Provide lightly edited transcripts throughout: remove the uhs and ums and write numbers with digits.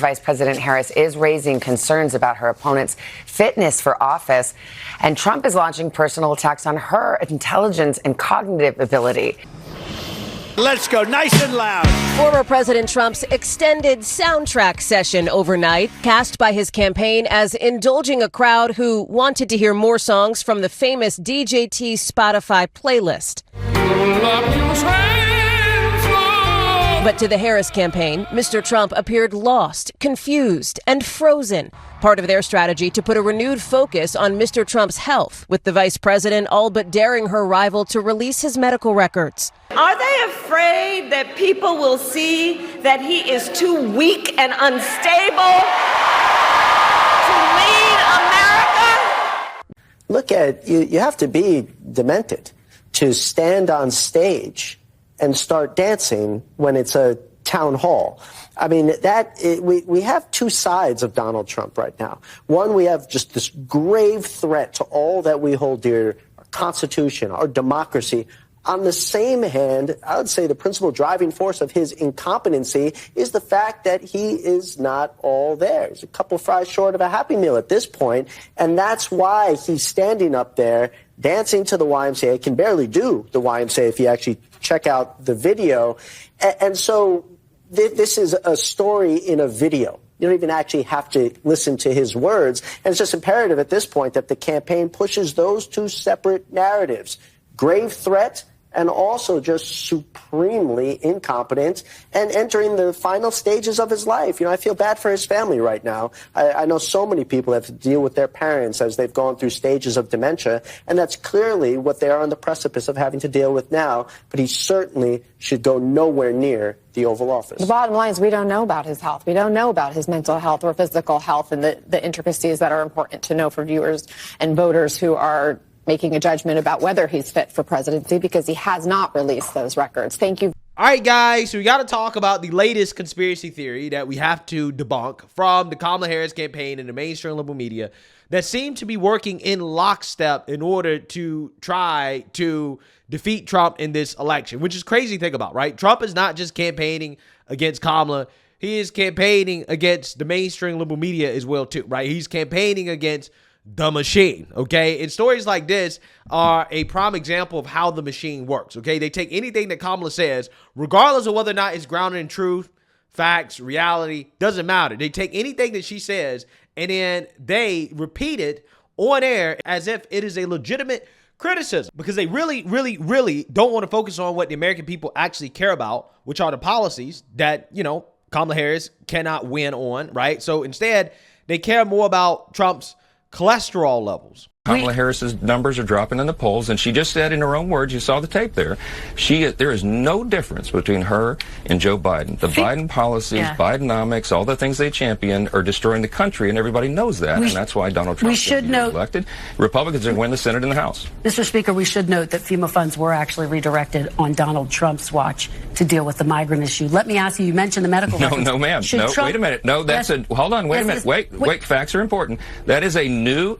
Vice President Harris is raising concerns about her opponent's fitness for office, and Trump is launching personal attacks on her intelligence and cognitive ability. Let's go nice and loud. Former President Trump's extended soundtrack session overnight, cast by his campaign as indulging a crowd who wanted to hear more songs from the famous DJT Spotify playlist. But to the Harris campaign, Mr. Trump appeared lost, confused, and frozen. Part of their strategy to put a renewed focus on Mr. Trump's health, with the vice president all but daring her rival to release his medical records. Are they afraid that people will see that he is too weak and unstable to lead America? Look at you have to be demented to stand on stage and start dancing when it's a town hall. I mean, we have two sides of Donald Trump right now. One, we have just this grave threat to all that we hold dear, our Constitution, our democracy. On the same hand, I would say the principal driving force of his incompetency is the fact that he is not all there. He's a couple fries short of a Happy Meal at this point, and that's why he's standing up there dancing to the YMCA. Can barely do the YMCA if you actually check out the video. And so this is a story in a video. You don't even actually have to listen to his words. And it's just imperative at this point that the campaign pushes those two separate narratives. Grave threat and also just supremely incompetent and entering the final stages of his life. You know, I feel bad for his family right now. I know so many people have to deal with their parents as they've gone through stages of dementia, and that's clearly what they are on the precipice of having to deal with now. But he certainly should go nowhere near the Oval Office. The bottom line is we don't know about his health. We don't know about his mental health or physical health and the intricacies that are important to know for viewers and voters who are making a judgment about whether he's fit for presidency, because he has not released those records. Thank you. All right, guys, so we got to talk about the latest conspiracy theory that we have to debunk from the Kamala Harris campaign and the mainstream liberal media that seem to be working in lockstep in order to try to defeat Trump in this election, which is crazy to think about, right? Trump is not just campaigning against Kamala. He is campaigning against the mainstream liberal media as well, too, right? He's campaigning against the machine, okay? And stories like this are a prime example of how the machine works, okay? They take anything that Kamala says, regardless of whether or not it's grounded in truth, facts, reality, doesn't matter. They take anything that she says and then they repeat it on air as if it is a legitimate criticism, because they really, really, really don't want to focus on what the American people actually care about, which are the policies that, you know, Kamala Harris cannot win on, right? So instead, they care more about Trump's cholesterol levels. Kamala Harris's numbers are dropping in the polls, and she just said in her own words, you saw the tape there, there is no difference between her and Joe Biden. The Biden policies, Bidenomics, all the things they champion are destroying the country, and everybody knows that, and that's why Donald Trump is elected. Republicans are going to win the Senate and the House. Mr. Speaker, we should note that FEMA funds were actually redirected on Donald Trump's watch to deal with the migrant issue. Let me ask you, you mentioned the medical records. No, ma'am. No, wait a minute. No, that's hold on, wait a minute. Wait, facts are important. That is a new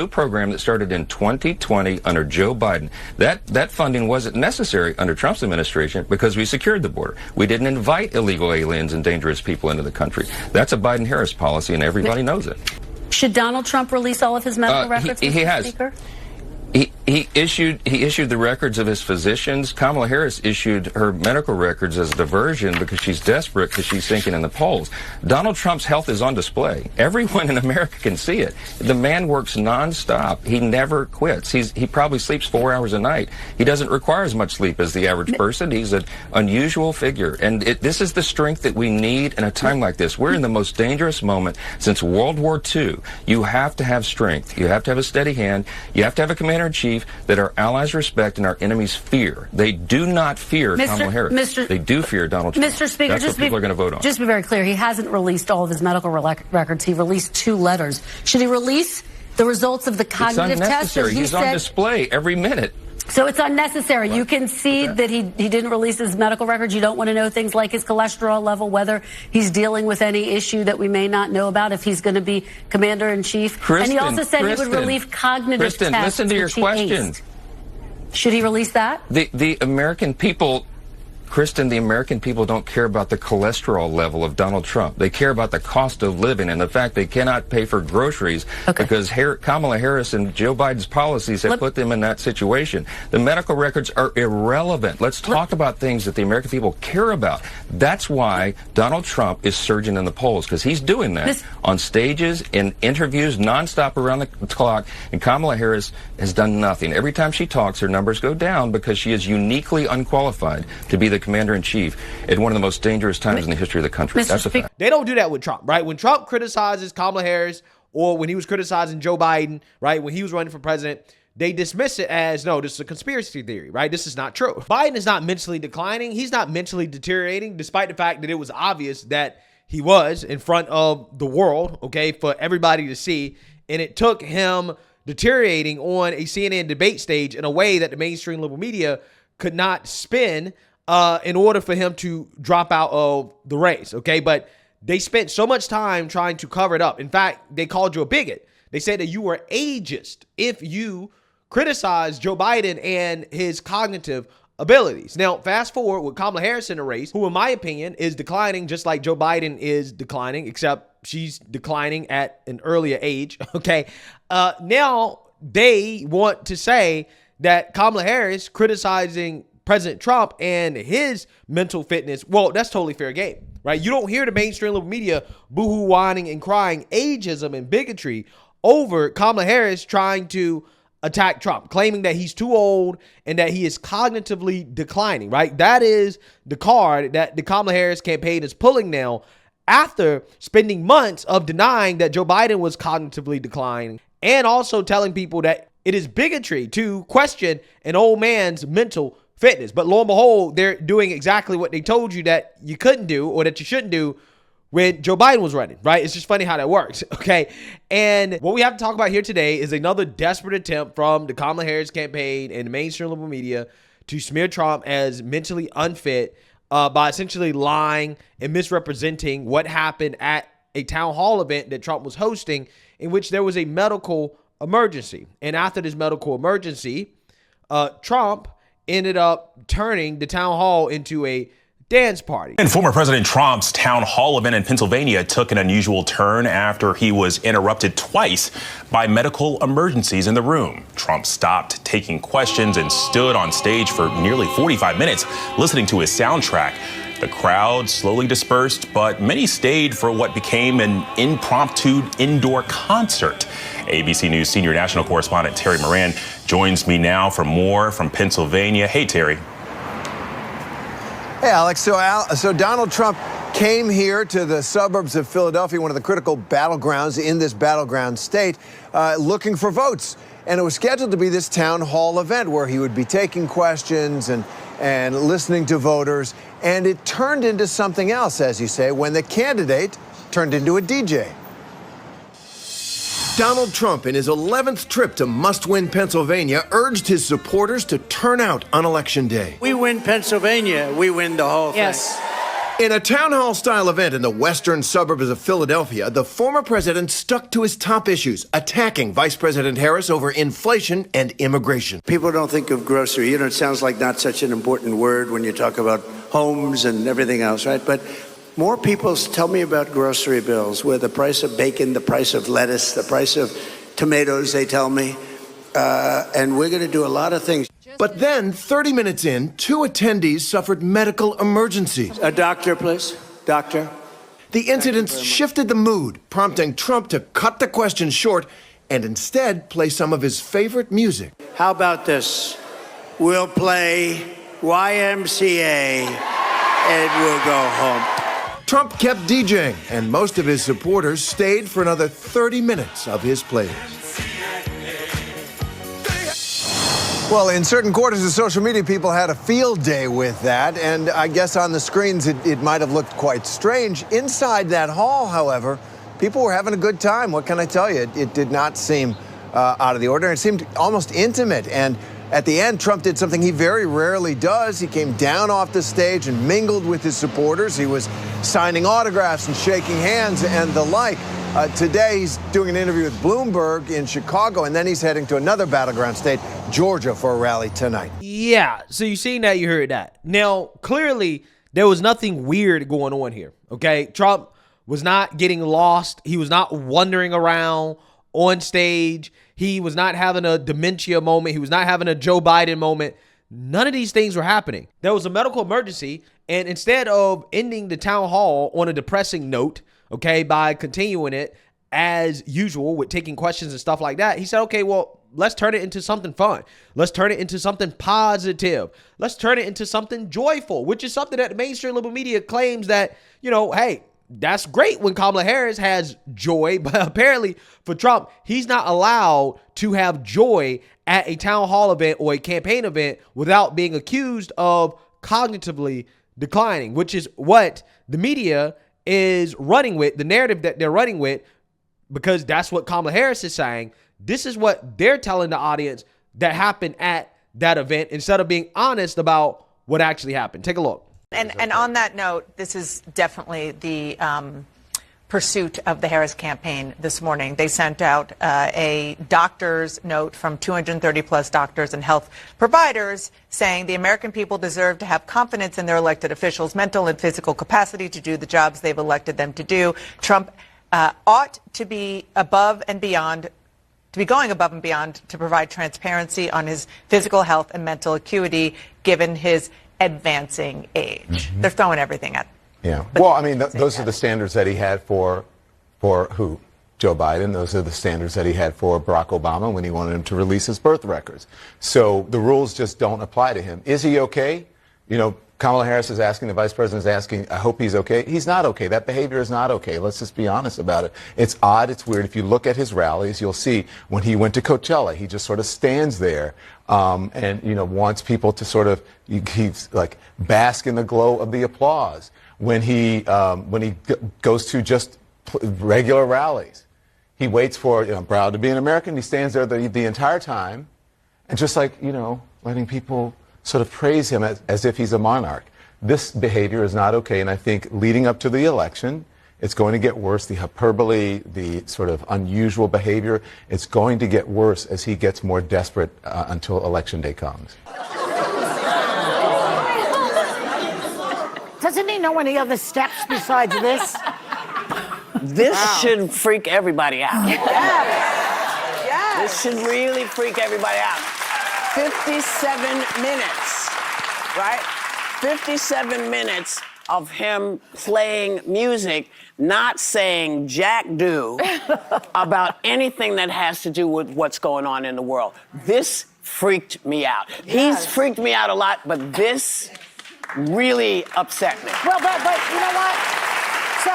program that started in 2020 under Joe Biden. That funding wasn't necessary under Trump's administration because we secured the border. We didn't invite illegal aliens and dangerous people into the country. That's a Biden-Harris policy, and everybody knows it. Should Donald Trump release all of his medical records, he has. Speaker? He issued the records of his physicians. Kamala Harris issued her medical records as a diversion because she's desperate because she's sinking in the polls. Donald Trump's health is on display. Everyone in America can see it. The man works nonstop. He never quits. He probably sleeps 4 hours a night. He doesn't require as much sleep as the average person. He's an unusual figure. And this is the strength that we need in a time like this. We're in the most dangerous moment since World War II. You have to have strength. You have to have a steady hand. You have to have a commander-in-chief that our allies respect and our enemies fear. They do not fear Kamala Harris. They do fear Donald Trump. Mr. Speaker, that's what people are going to vote on. Just to be very clear, he hasn't released all of his medical records. He released 2 letters. Should he release the results of the cognitive test? It's unnecessary. He's on display every minute. So it's unnecessary. Right. You can see that he didn't release his medical records. You don't want to know things like his cholesterol level, whether he's dealing with any issue that we may not know about, if he's going to be commander-in-chief. And he also said he would release cognitive tests. Listen to your question. Should he release that? The American people Kristen, the American people don't care about the cholesterol level of Donald Trump. They care about the cost of living and the fact they cannot pay for groceries because Kamala Harris and Joe Biden's policies have put them in that situation. The medical records are irrelevant. Let's talk about things that the American people care about. That's why Donald Trump is surging in the polls, because he's doing that on stages, in interviews, nonstop around the clock, and Kamala Harris has done nothing. Every time she talks, her numbers go down because she is uniquely unqualified to be the commander-in-chief at one of the most dangerous times in the history of the country. That's a fact. They don't do that with Trump, right? When Trump criticizes Kamala Harris, or when he was criticizing Joe Biden, right, when he was running for president, they dismiss it as, no, this is a conspiracy theory, right? This is not true. Biden is not mentally declining. He's not mentally deteriorating, despite the fact that it was obvious that he was in front of the world, okay, for everybody to see. And it took him deteriorating on a CNN debate stage in a way that the mainstream liberal media could not spin in order for him to drop out of the race, okay? But they spent so much time trying to cover it up. In fact, they called you a bigot. They said that you were ageist if you criticized Joe Biden and his cognitive abilities. Now, fast forward with Kamala Harris in the race, who in my opinion is declining just like Joe Biden is declining, except she's declining at an earlier age, okay? Now they want to say that Kamala Harris criticizing President Trump and his mental fitness, well, that's totally fair game, right? You don't hear the mainstream liberal media boohoo, whining, and crying ageism and bigotry over Kamala Harris trying to attack Trump, claiming that he's too old and that he is cognitively declining, right? That is the card that the Kamala Harris campaign is pulling now after spending months of denying that Joe Biden was cognitively declining and also telling people that it is bigotry to question an old man's mental fitness. But lo and behold, they're doing exactly what they told you that you couldn't do or that you shouldn't do when Joe Biden was running, right? It's just funny how that works, okay? And what we have to talk about here today is another desperate attempt from the Kamala Harris campaign and the mainstream liberal media to smear Trump as mentally unfit by essentially lying and misrepresenting what happened at a town hall event that Trump was hosting, in which there was a medical emergency. And after this medical emergency, Trump ended up turning the town hall into a dance party. And former President Trump's town hall event in Pennsylvania took an unusual turn after he was interrupted twice by medical emergencies in the room. Trump stopped taking questions and stood on stage for nearly 45 minutes listening to his soundtrack. The crowd slowly dispersed, but many stayed for what became an impromptu indoor concert. ABC News senior national correspondent Terry Moran joins me now for more from Pennsylvania. Hey, Terry. Hey, Alex. So Donald Trump came here to the suburbs of Philadelphia, one of the critical battlegrounds in this battleground state, looking for votes. And it was scheduled to be this town hall event where he would be taking questions and listening to voters. And it turned into something else, as you say, when the candidate turned into a DJ. Donald Trump, in his 11th trip to must-win Pennsylvania, urged his supporters to turn out on Election Day. We win Pennsylvania, we win the whole thing. Yes. In a town hall-style event in the western suburbs of Philadelphia, the former president stuck to his top issues, attacking Vice President Harris over inflation and immigration. People don't think of grocery. It sounds like not such an important word when you talk about homes and everything else, right? But more people tell me about grocery bills, where the price of bacon, the price of lettuce, the price of tomatoes, they tell me. And we're going to do a lot of things. But then, 30 minutes in, two attendees suffered medical emergencies. A doctor, please. Doctor. The incidents shifted the mood, prompting Trump to cut the questions short and instead play some of his favorite music. How about this? We'll play YMCA and we'll go home. Trump kept DJing, and most of his supporters stayed for another 30 minutes of his playlist. Well, in certain quarters of social media, people had a field day with that, and I guess on the screens it might have looked quite strange. Inside that hall, however, people were having a good time. What can I tell you? It did not seem out of the ordinary. It seemed almost intimate, and at the end, Trump did something he very rarely does. He came down off the stage and mingled with his supporters. He was signing autographs and shaking hands and the like. Today, he's doing an interview with Bloomberg in Chicago, and then he's heading to another battleground state, Georgia, for a rally tonight. Yeah, so you seen that, you heard that. Now, clearly, there was nothing weird going on here, okay? Trump was not getting lost. He was not wandering around on stage. He was not having a dementia moment. He was not having a Joe Biden moment. None of these things were happening. There was a medical emergency, and instead of ending the town hall on a depressing note, okay, by continuing it as usual with taking questions and stuff like that, he said, okay, well, let's turn it into something fun. Let's turn it into something positive. Let's turn it into something joyful, which is something that the mainstream liberal media claims that, you know, hey, that's great when Kamala Harris has joy, but apparently for Trump, he's not allowed to have joy at a town hall event or a campaign event without being accused of cognitively declining, which is what the media is running with, the narrative that they're running with, because that's what Kamala Harris is saying. This is what they're telling the audience that happened at that event instead of being honest about what actually happened. Take a look. And on that note, this is definitely the pursuit of the Harris campaign this morning. They sent out a doctor's note from 230 plus doctors and health providers saying the American people deserve to have confidence in their elected officials' mental and physical capacity to do the jobs they've elected them to do. Trump ought to be above and beyond, to be going above and beyond to provide transparency on his physical health and mental acuity given his advancing age. Mm-hmm. They're throwing everything at. Yeah. Well, I mean, those are the standards that he had for who? Joe Biden. Those are the standards that he had for Barack Obama when he wanted him to release his birth records. So the rules just don't apply to him. Is he okay? You know, Kamala Harris is asking, the vice president is asking, I hope he's okay. He's not okay. That behavior is not okay. Let's just be honest about it. It's odd. It's weird. If you look at his rallies, you'll see when he went to Coachella, he just sort of stands there and, you know, wants people to sort of, he's like bask in the glow of the applause. When he goes to just regular rallies, he waits for, you know, proud to be an American. He stands there the entire time and just like, you know, letting people sort of praise him as if he's a monarch. This behavior is not okay, and I think leading up to the election, it's going to get worse. The hyperbole, the sort of unusual behavior, it's going to get worse as he gets more desperate until Election Day comes. Doesn't he know any other steps besides this? This should freak everybody out. Yes. This should really freak everybody out. 57 minutes, right? 57 minutes of him playing music, not saying jack do about anything that has to do with what's going on in the world. This freaked me out. Yes. He's freaked me out a lot, but this really upset me. Well, but you know what? So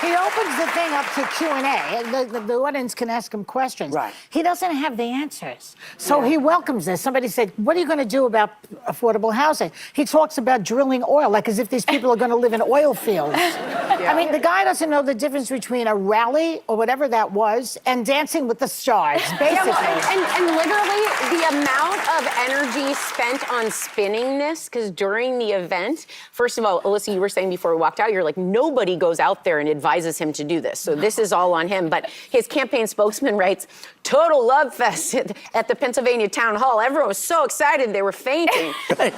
he opens the thing up to Q&A. The audience can ask him questions. Right. He doesn't have the answers. So he welcomes this. Somebody said, what are you going to do about affordable housing? He talks about drilling oil, like as if these people are going to live in oil fields. I mean, the guy doesn't know the difference between a rally or whatever that was and Dancing with the Stars, basically. And literally the amount of energy spent on spinning this, because during the event, first of all, Alyssa, you were saying before we walked out, you're like, nobody goes out there and advises him to do this. So this is all on him. But his campaign spokesman writes, total love fest at the Pennsylvania town hall. Everyone was so excited they were fainting. Isn't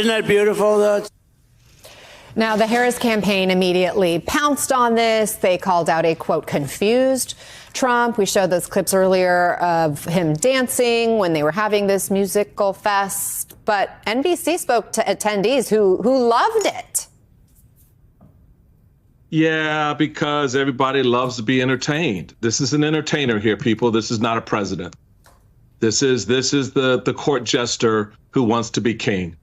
that beautiful, though? Now, the Harris campaign immediately pounced on this. They called out a, quote, confused Trump. We showed those clips earlier of him dancing when they were having this musical fest. But NBC spoke to attendees who loved it. Yeah, because everybody loves to be entertained. This is an entertainer here, people. This is not a president. This is the court jester who wants to be king.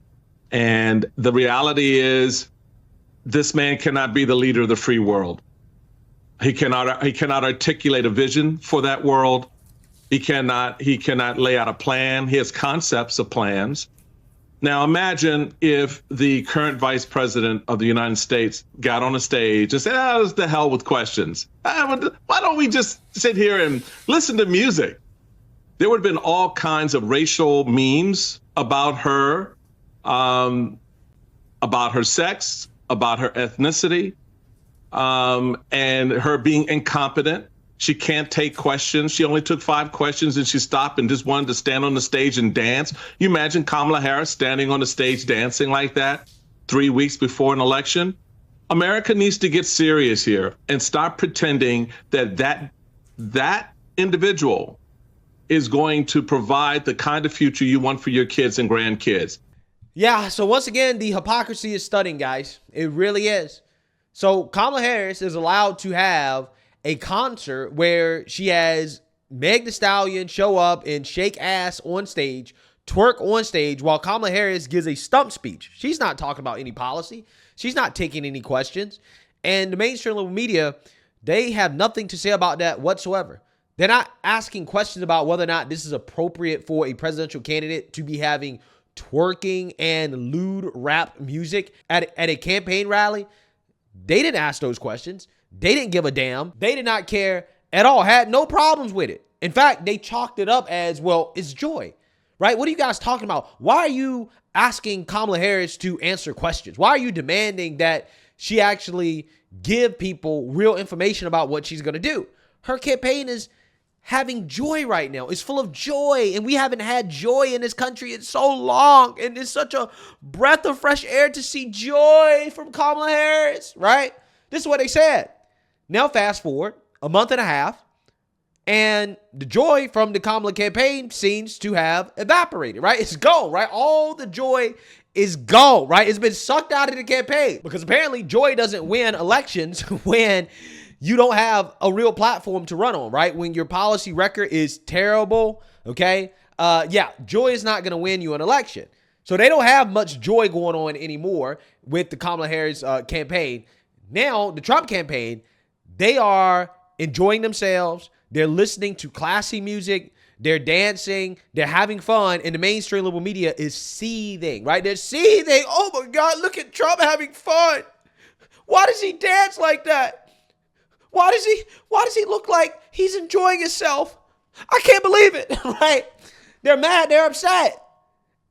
And the reality is this man cannot be the leader of the free world. He cannot articulate a vision for that world. He cannot lay out a plan. He has concepts of plans. Now, imagine if the current vice president of the United States got on a stage and said, oh, the hell with questions. Why don't we just sit here and listen to music? There would have been all kinds of racial memes about her sex, about her ethnicity. and her being incompetent. She can't take questions. She only took 5 questions and she stopped and just wanted to stand on the stage and dance. You imagine Kamala Harris standing on the stage dancing like that 3 weeks before an election? America needs to get serious here and stop pretending that individual is going to provide the kind of future you want for your kids and grandkids. Yeah, so once again, the hypocrisy is stunning, guys. It really is. So Kamala Harris is allowed to have a concert where she has Meg Thee Stallion show up and shake ass on stage, twerk on stage, while Kamala Harris gives a stump speech. She's not talking about any policy. She's not taking any questions. And the mainstream level media, they have nothing to say about that whatsoever. They're not asking questions about whether or not this is appropriate for a presidential candidate to be having twerking and lewd rap music at a campaign rally. They didn't ask those questions. They didn't give a damn. They did not care at all, had no problems with it. In fact, they chalked it up as, well, it's joy, right? What are you guys talking about? Why are you asking Kamala Harris to answer questions? Why are you demanding that she actually give people real information about what she's going to do? Her campaign is having joy right now. It's full of joy, and we haven't had joy in this country in so long, and it's such a breath of fresh air to see joy from Kamala Harris, right? This is what they said. Now fast forward a month and a half, and the joy from the Kamala campaign seems to have evaporated, right? It's gone, right? All the joy is gone, right? It's been sucked out of the campaign because apparently joy doesn't win elections when you don't have a real platform to run on, right? When your policy record is terrible, okay? Yeah, joy is not going to win you an election. So they don't have much joy going on anymore with the Kamala Harris campaign. Now, the Trump campaign, they are enjoying themselves. They're listening to classy music. They're dancing. They're having fun. And the mainstream liberal media is seething, right? They're seething. Oh, my God, look at Trump having fun. Why does he dance like that? Why does he look like he's enjoying himself? I can't believe it, right? They're mad. They're upset.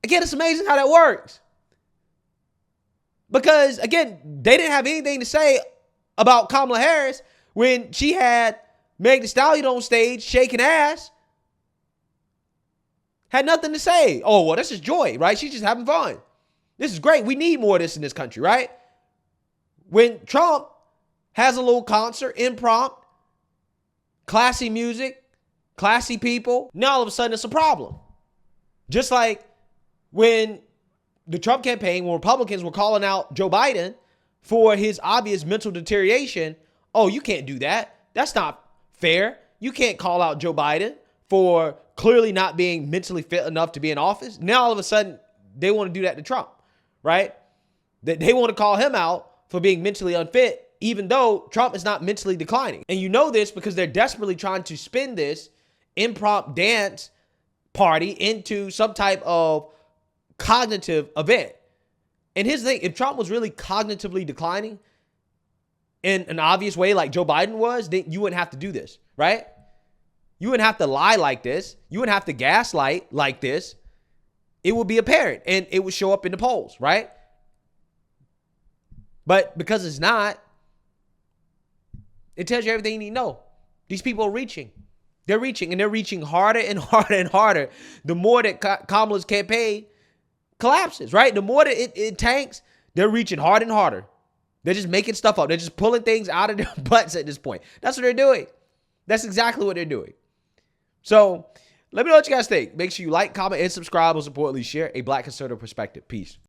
Again, it's amazing how that works. Because, again, they didn't have anything to say about Kamala Harris when she had Meg Thee Stallion on stage shaking ass. Had nothing to say. Oh, well, this is joy, right? She's just having fun. This is great. We need more of this in this country, right? When Trump has a little concert, impromptu, classy music, classy people, now all of a sudden it's a problem. Just like when the Trump campaign, when Republicans were calling out Joe Biden for his obvious mental deterioration. Oh, you can't do that. That's not fair. You can't call out Joe Biden for clearly not being mentally fit enough to be in office. Now, all of a sudden, they want to do that to Trump, right? They want to call him out for being mentally unfit, even though Trump is not mentally declining. And you know this because they're desperately trying to spin this impromptu dance party into some type of cognitive event. And here's the thing, if Trump was really cognitively declining in an obvious way like Joe Biden was, then you wouldn't have to do this, right? You wouldn't have to lie like this. You wouldn't have to gaslight like this. It would be apparent and it would show up in the polls, right? But because it's not, it tells you everything you need to know. These people are reaching. They're reaching, and they're reaching harder and harder and harder the more that Kamala's campaign collapses, right? The more that it tanks, they're reaching harder and harder. They're just making stuff up. They're just pulling things out of their butts at this point. That's what they're doing. That's exactly what they're doing. So let me know what you guys think. Make sure you like, comment, and subscribe. Most importantly, share a Black conservative perspective. Peace.